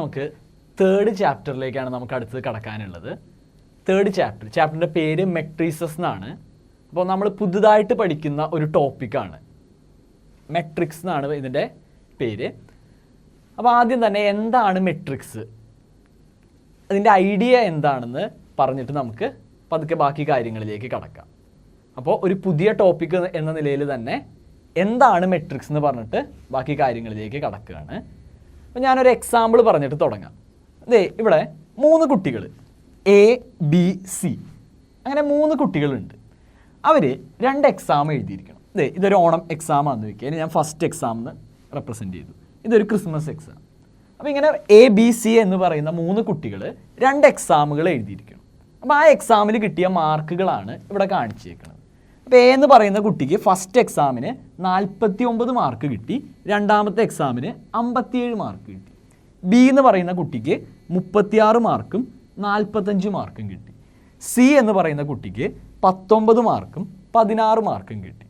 നമുക്ക് തേർഡ് ചാപ്റ്ററിലേക്കാണ് നമുക്ക് അടുത്തത് കടക്കാനുള്ളത്. തേർഡ് ചാപ്റ്ററിൻ്റെ പേര് മെട്രീസസ് എന്നാണ്. അപ്പോൾ നമ്മൾ പുതുതായിട്ട് പഠിക്കുന്ന ഒരു ടോപ്പിക്കാണ്. മെട്രിക്സ് എന്നാണ് ഇതിൻ്റെ പേര്. അപ്പോൾ ആദ്യം തന്നെ എന്താണ് മെട്രിക്സ്, അതിൻ്റെ ഐഡിയ എന്താണെന്ന് പറഞ്ഞിട്ട് നമുക്ക് പതുക്കെ ബാക്കി കാര്യങ്ങളിലേക്ക് കടക്കാം. അപ്പോൾ ഒരു പുതിയ ടോപ്പിക്ക് എന്ന നിലയിൽ തന്നെ എന്താണ് മെട്രിക്സ് എന്ന് പറഞ്ഞിട്ട് ബാക്കി കാര്യങ്ങളിലേക്ക് കടക്കുകയാണ്. അപ്പോൾ ഞാനൊരു എക്സാമ്പിൾ പറഞ്ഞിട്ട് തുടങ്ങാം. അതെ, ഇവിടെ 3 കുട്ടികൾ A, B, C അങ്ങനെ 3 കുട്ടികളുണ്ട്. അവർ 2 എക്സാം എഴുതിയിരിക്കണം. അതെ, ഇതൊരു ഓണം എക്സാം ആണെന്ന് വയ്ക്കുക. ഞാൻ ഫസ്റ്റ് എക്സാം എന്ന് റെപ്രസെൻറ്റ് ചെയ്തു. ഇതൊരു ക്രിസ്മസ് എക്സാം. അപ്പോൾ ഇങ്ങനെ A, B, C എന്ന് പറയുന്ന 3 കുട്ടികൾ 2 എക്സാമുകൾ എഴുതിയിരിക്കണം. അപ്പോൾ ആ എക്സാമിൽ കിട്ടിയ മാർക്കുകളാണ് ഇവിടെ കാണിച്ചേക്കുന്നത്. അപ്പോൾ A എന്ന് പറയുന്ന കുട്ടിക്ക് ഫസ്റ്റ് എക്സാമിന് 49 മാർക്ക് കിട്ടി, രണ്ടാമത്തെ എക്സാമിന് 57 മാർക്ക് കിട്ടി. B എന്ന് പറയുന്ന കുട്ടിക്ക് 36 മാർക്കും 45 മാർക്കും കിട്ടി. C എന്ന് പറയുന്ന കുട്ടിക്ക് 19 മാർക്കും 16 മാർക്കും കിട്ടി.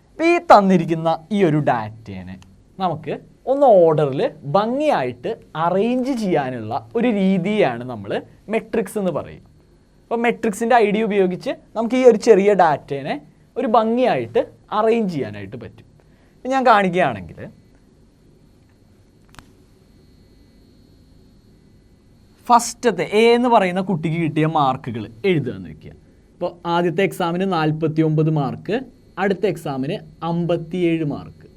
അപ്പോൾ ഈ തന്നിരിക്കുന്ന ഈ ഒരു ഡാറ്റേനെ നമുക്ക് ഒന്ന് ഓർഡറിൽ ഭംഗിയായിട്ട് അറേഞ്ച് ചെയ്യാനുള്ള ഒരു രീതിയാണ് നമ്മൾ മെട്രിക്സ് എന്ന് പറയും. അപ്പോൾ മെട്രിക്സിൻ്റെ ഐഡിയ ഉപയോഗിച്ച് നമുക്ക് ഈ ഒരു ചെറിയ ഡാറ്റേനെ ഒരു ഭംഗിയായിട്ട് അറേഞ്ച് ചെയ്യാനായിട്ട് പറ്റും. ഞാൻ കാണിക്കുകയാണെങ്കിൽ ഫസ്റ്റത്തെ A എന്ന് പറയുന്ന കുട്ടിക്ക് കിട്ടിയ മാർക്കുകൾ എഴുതുക എന്ന് വയ്ക്കുക. അപ്പോൾ ആദ്യത്തെ എക്സാമിന് 49 മാർക്ക്, അടുത്ത എക്സാമിന് 57 മാർക്ക്.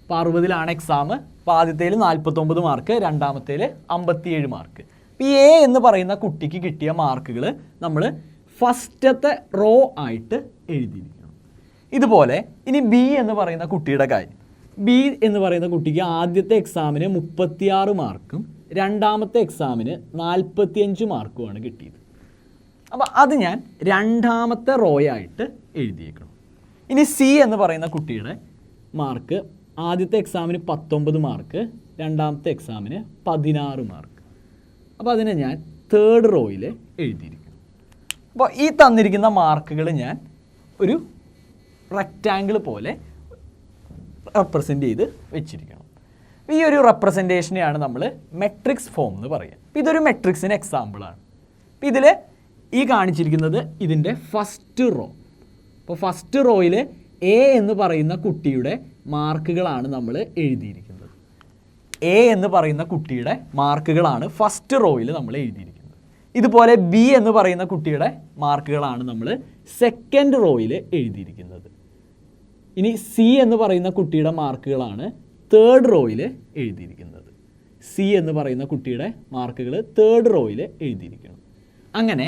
അപ്പോൾ 60-ലാണ് എക്സാം. അപ്പോൾ ആദ്യത്തേൽ 49 മാർക്ക്, രണ്ടാമത്തേൽ 57 മാർക്ക്. അപ്പോൾ A എന്ന് പറയുന്ന കുട്ടിക്ക് കിട്ടിയ മാർക്കുകൾ നമ്മൾ ഫസ്റ്റത്തെ റോ ആയിട്ട് എഴുതിയിരിക്കണം. ഇതുപോലെ ഇനി B എന്ന് പറയുന്ന കുട്ടിയുടെ കാര്യം. B എന്ന് പറയുന്ന കുട്ടിക്ക് ആദ്യത്തെ എക്സാമിന് 36 മാർക്കും രണ്ടാമത്തെ എക്സാമിന് 45 മാർക്കുമാണ് കിട്ടിയത്. അപ്പോൾ അത് ഞാൻ രണ്ടാമത്തെ റോയായിട്ട് എഴുതിയേക്കണം. ഇനി C എന്ന് പറയുന്ന കുട്ടിയുടെ മാർക്ക് ആദ്യത്തെ എക്സാമിന് 19 മാർക്ക്, രണ്ടാമത്തെ എക്സാമിന് 16 മാർക്ക്. അപ്പോൾ അതിനെ ഞാൻ തേർഡ് റോയിൽ എഴുതിയിരിക്കണം. അപ്പോൾ ഈ തന്നിരിക്കുന്ന മാർക്കുകൾ ഞാൻ ഒരു റെക്റ്റാങ്കിൾ പോലെ റെപ്രസെൻ്റ് ചെയ്ത് വെച്ചിരിക്കണം. ഈ ഒരു റെപ്രസെൻറ്റേഷനെയാണ് നമ്മൾ മെട്രിക്സ് ഫോം എന്ന് പറയുക. അപ്പോൾ ഇതൊരു മെട്രിക്സിന് എക്സാമ്പിളാണ്. അപ്പോൾ ഇതിൽ ഈ കാണിച്ചിരിക്കുന്നത് ഇതിൻ്റെ ഫസ്റ്റ് റോ. അപ്പോൾ ഫസ്റ്റ് റോയിൽ A എന്ന് പറയുന്ന കുട്ടിയുടെ മാർക്കുകളാണ് നമ്മൾ എഴുതിയിരിക്കുന്നത്. A എന്ന് പറയുന്ന കുട്ടിയുടെ മാർക്കുകളാണ് ഫസ്റ്റ് റോയിൽ നമ്മൾ എഴുതിയിരിക്കുന്നത്. ഇതുപോലെ B എന്ന് പറയുന്ന കുട്ടിയുടെ മാർക്കുകളാണ് നമ്മൾ സെക്കൻഡ് റോയിൽ എഴുതിയിരിക്കുന്നത്. ഇനി C എന്ന് പറയുന്ന കുട്ടിയുടെ മാർക്കുകളാണ് തേർഡ് റോയിൽ എഴുതിയിരിക്കുന്നത്. C എന്ന് പറയുന്ന കുട്ടിയുടെ മാർക്കുകൾ തേർഡ് റോയിൽ എഴുതിയിരിക്കണം. അങ്ങനെ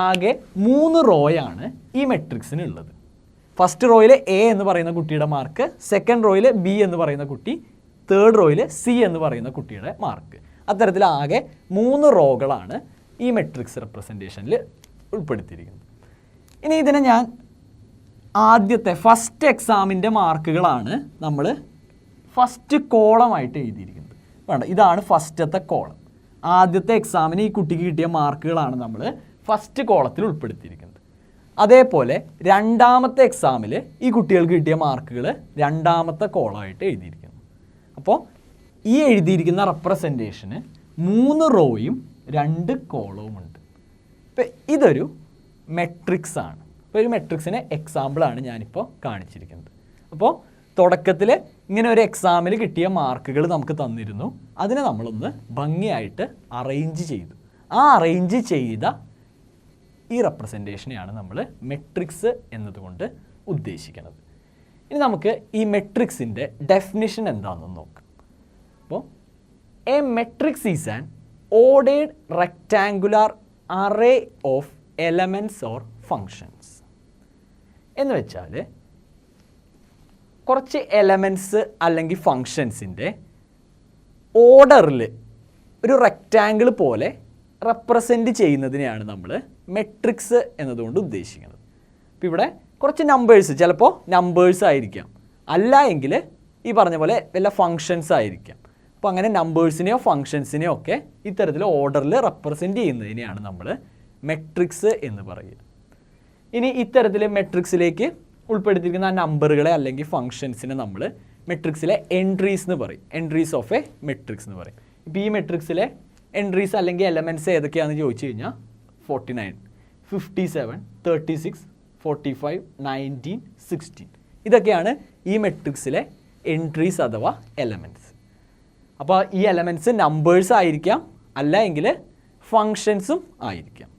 ആകെ 3 റോയാണ് ഈ മെട്രിക്സിന് ഉള്ളത്. ഫസ്റ്റ് റോയിൽ A എന്ന് പറയുന്ന കുട്ടിയുടെ മാർക്ക്, സെക്കൻഡ് റോയിൽ B എന്ന് പറയുന്ന കുട്ടി, തേർഡ് റോയിൽ C എന്ന് പറയുന്ന കുട്ടിയുടെ മാർക്ക്. അത്തരത്തിൽ ആകെ 3 റോകളാണ് ഈ മെട്രിക്സ് റെപ്രസെൻറ്റേഷനിൽ ഉൾപ്പെടുത്തിയിരിക്കുന്നത്. ഇനി ഇതിനെ ഞാൻ ആദ്യത്തെ ഫസ്റ്റ് എക്സാമിൻ്റെ മാർക്കുകളാണ് നമ്മൾ ഫസ്റ്റ് കോളമായിട്ട് എഴുതിയിരിക്കുന്നത്. വേണ്ട, ഇതാണ് ഫസ്റ്റത്തെ കോളം. ആദ്യത്തെ എക്സാമിന് ഈ കുട്ടിക്ക് കിട്ടിയ മാർക്കുകളാണ് നമ്മൾ ഫസ്റ്റ് കോളത്തിൽ ഉൾപ്പെടുത്തിയിരിക്കുന്നത്. അതേപോലെ രണ്ടാമത്തെ എക്സാമിൽ ഈ കുട്ടികൾക്ക് കിട്ടിയ മാർക്കുകൾ രണ്ടാമത്തെ കോളമായിട്ട് എഴുതിയിരിക്കുന്നു. അപ്പോൾ ഈ എഴുതിയിരിക്കുന്ന റെപ്രസെൻറ്റേഷന് 3 റോയും 2 കോളവും ഉണ്ട്. ഇപ്പം ഇതൊരു മെട്രിക്സ് ആണ്. ഇപ്പോൾ ഒരു മെട്രിക്സിന് എക്സാമ്പിളാണ് ഞാനിപ്പോൾ കാണിച്ചിരിക്കുന്നത്. അപ്പോൾ തുടക്കത്തിൽ ഇങ്ങനെ ഒരു എക്സാമിൽ കിട്ടിയ മാർക്കുകൾ നമുക്ക് തന്നിരുന്നു. അതിനെ നമ്മളൊന്ന് ഭംഗിയായിട്ട് അറേഞ്ച് ചെയ്തു. ആ അറേഞ്ച് ചെയ്ത ഈ റെപ്രസെൻറ്റേഷനെയാണ് നമ്മൾ മെട്രിക്സ് എന്നതുകൊണ്ട് ഉദ്ദേശിക്കുന്നത്. ഇനി നമുക്ക് ഈ മെട്രിക്സിൻ്റെ ഡെഫിനിഷൻ എന്താണെന്ന് നോക്കാം. അപ്പോൾ A matrix is an ordered rectangular array of elements or functions. എന്ന് വെച്ചാൽ കുറച്ച് എലമെൻറ്റ്സ് അല്ലെങ്കിൽ ഫങ്ഷൻസിൻ്റെ ഓർഡറിൽ ഒരു റെക്റ്റാങ്കിൾ പോലെ റെപ്രസെൻറ്റ് ചെയ്യുന്നതിനെയാണ് നമ്മൾ മെട്രിക്സ് എന്നതുകൊണ്ട് ഉദ്ദേശിക്കുന്നത്. അപ്പോൾ ഇവിടെ കുറച്ച് നമ്പേഴ്സ്, ചിലപ്പോൾ നമ്പേഴ്സ് ആയിരിക്കാം, അല്ല എങ്കിൽ ഈ പറഞ്ഞ പോലെ വല്ല ഫങ്ഷൻസ് ആയിരിക്കാം. അപ്പോൾ അങ്ങനെ നമ്പേഴ്സിനെയോ ഫങ്ഷൻസിനെയോ ഒക്കെ ഇത്തരത്തിൽ ഓർഡറിൽ റെപ്രസെൻറ്റ് ചെയ്യുന്നതിനെയാണ് നമ്മൾ മെട്രിക്സ് എന്ന് പറയുക. ഇനി ഇത്തരത്തിൽ മെട്രിക്സിലേക്ക് ഉൾപ്പെടുത്തിയിരിക്കുന്ന ആ നമ്പറുകളെ അല്ലെങ്കിൽ ഫങ്ഷൻസിനെ നമ്മൾ മെട്രിക്സിലെ എൻട്രീസ് എന്ന് പറയും. എൻട്രീസ് ഓഫ് എ മെട്രിക്സ് എന്ന് പറയും. ഇപ്പോൾ ഈ മെട്രിക്സിലെ എൻട്രീസ് അല്ലെങ്കിൽ എലമെൻറ്റ്സ് ഏതൊക്കെയാണെന്ന് ചോദിച്ചു കഴിഞ്ഞാൽ 49, 57, 36, 45, 19, 16 ഇതൊക്കെയാണ് ഈ മെട്രിക്സിലെ എൻട്രീസ് അഥവാ എലമെൻറ്റ്സ്. അപ്പോൾ ഈ എലമെൻറ്റ്സ് നമ്പേഴ്സ് ആയിരിക്കാം, അല്ല എങ്കിൽ ഫങ്ഷൻസും ആയിരിക്കാം.